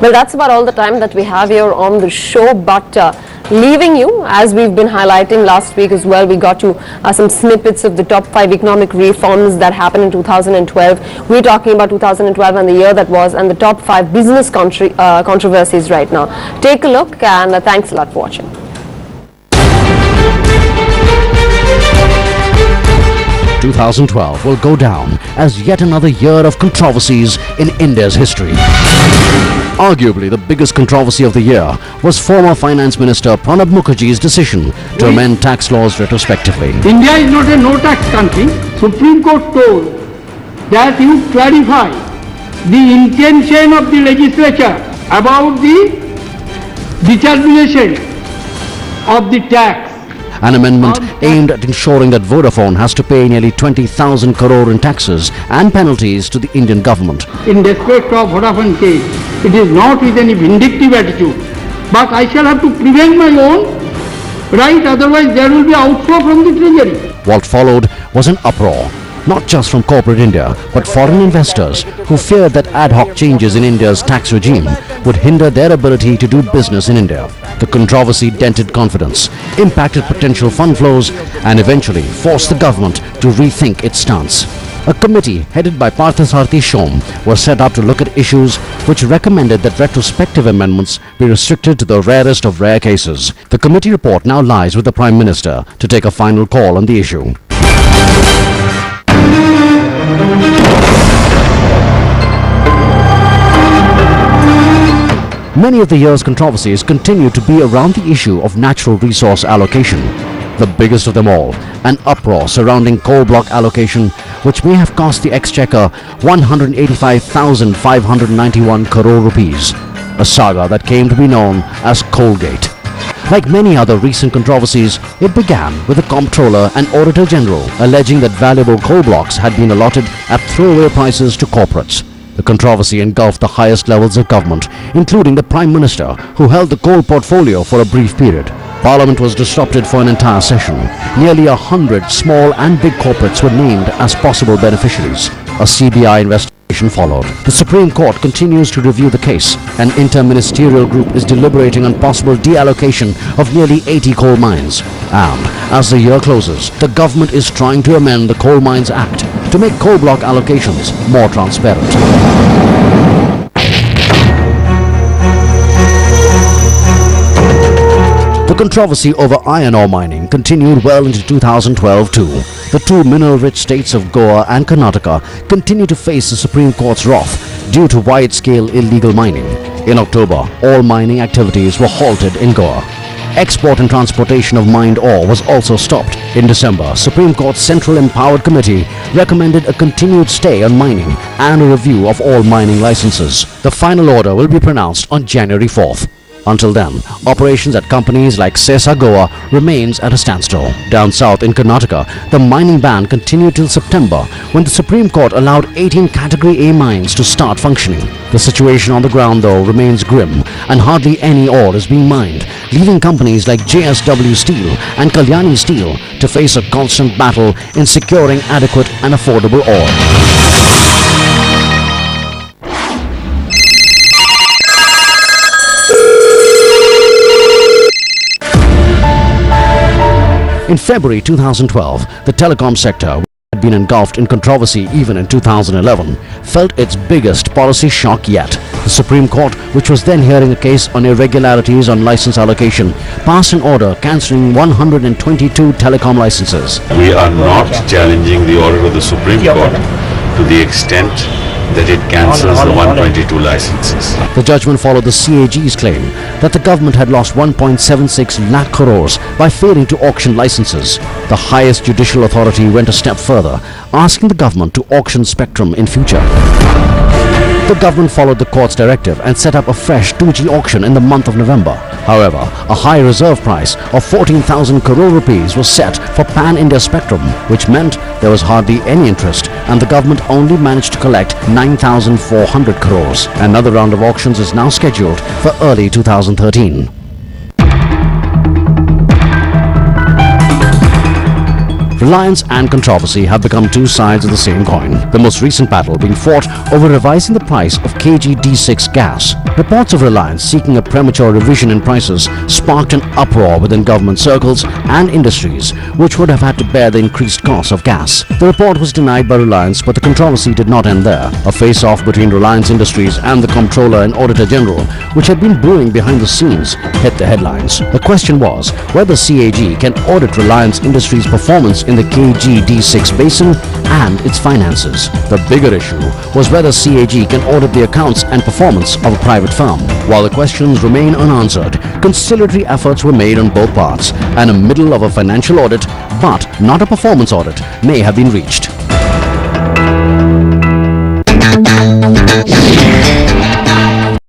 Well, that's about all the time that we have here on the show, but leaving you, as we've been highlighting last week as well, we got you some snippets of the top 5 economic reforms that happened in 2012. We're talking about 2012 and the year that was, and the top 5 business controversies right now. Take a look, and thanks a lot for watching. 2012 will go down as yet another year of controversies in India's history. Arguably the biggest controversy of the year was former Finance Minister Pranab Mukherjee's decision to amend tax laws retrospectively. India is not a no-tax country. Supreme Court told that you clarify the intention of the legislature about the determination of the tax. An amendment aimed at ensuring that Vodafone has to pay nearly 20,000 crore in taxes and penalties to the Indian government. In respect of Vodafone case, it is not with any vindictive attitude, but I shall have to prevent my own right, otherwise there will be outflow from the treasury. What followed was an uproar, not just from corporate India, but foreign investors who feared that ad hoc changes in India's tax regime would hinder their ability to do business in India. The controversy dented confidence, impacted potential fund flows, and eventually forced the government to rethink its stance. A committee headed by Parthasarathi Shom was set up to look at issues which recommended that retrospective amendments be restricted to the rarest of rare cases. The committee report now lies with the Prime Minister to take a final call on the issue. Many of the year's controversies continue to be around the issue of natural resource allocation. The biggest of them all, an uproar surrounding coal block allocation, which may have cost the Exchequer 185,591 crore rupees, a saga that came to be known as Coalgate. Like many other recent controversies, it began with the Comptroller and Auditor General alleging that valuable coal blocks had been allotted at throwaway prices to corporates. The controversy engulfed the highest levels of government, including the Prime Minister, who held the coal portfolio for a brief period. Parliament was disrupted for an entire session. Nearly 100 small and big corporates were named as possible beneficiaries. A CBI investigation followed. The Supreme Court continues to review the case. An interministerial group is deliberating on possible deallocation of nearly 80 coal mines. And as the year closes, the government is trying to amend the Coal Mines Act to make coal block allocations more transparent. The controversy over iron ore mining continued well into 2012 too. The two mineral-rich states of Goa and Karnataka continue to face the Supreme Court's wrath due to wide-scale illegal mining. In October, all mining activities were halted in Goa. Export and transportation of mined ore was also stopped. In December, Supreme Court's Central Empowered Committee recommended a continued stay on mining and a review of all mining licenses. The final order will be pronounced on January 4th. Until then, operations at companies like Sesa Goa remains at a standstill. Down south in Karnataka, the mining ban continued till September when the Supreme Court allowed 18 Category A mines to start functioning. The situation on the ground though remains grim and hardly any ore is being mined, leaving companies like JSW Steel and Kalyani Steel to face a constant battle in securing adequate and affordable ore. In February 2012, the telecom sector, which had been engulfed in controversy even in 2011, felt its biggest policy shock yet. The Supreme Court, which was then hearing a case on irregularities on license allocation, passed an order cancelling 122 telecom licenses. We are not challenging the order of the Supreme Court to the extent that it cancels the 122 licenses. The judgment followed the CAG's claim that the government had lost 1.76 lakh crores by failing to auction licenses. The highest judicial authority went a step further, asking the government to auction spectrum in future. The government followed the court's directive and set up a fresh 2G auction in the month of November. However, a high reserve price of 14,000 crore rupees was set for pan-India spectrum, which meant there was hardly any interest and the government only managed to collect 9,400 crores. Another round of auctions is now scheduled for early 2013. Reliance and controversy have become two sides of the same coin, the most recent battle being fought over revising the price of kg D6 gas. Reports of Reliance seeking a premature revision in prices sparked an uproar within government circles and industries, which would have had to bear the increased cost of gas. The report was denied by Reliance, but the controversy did not end there. A face-off between Reliance Industries and the Comptroller and Auditor General, which had been brewing behind the scenes, hit the headlines. The question was whether CAG can audit Reliance Industries' performance in the KG D6 basin and its finances. The bigger issue was whether CAG can audit the accounts and performance of a private firm. While the questions remain unanswered, conciliatory efforts were made on both parts, and a middle of a financial audit, but not a performance audit, may have been reached.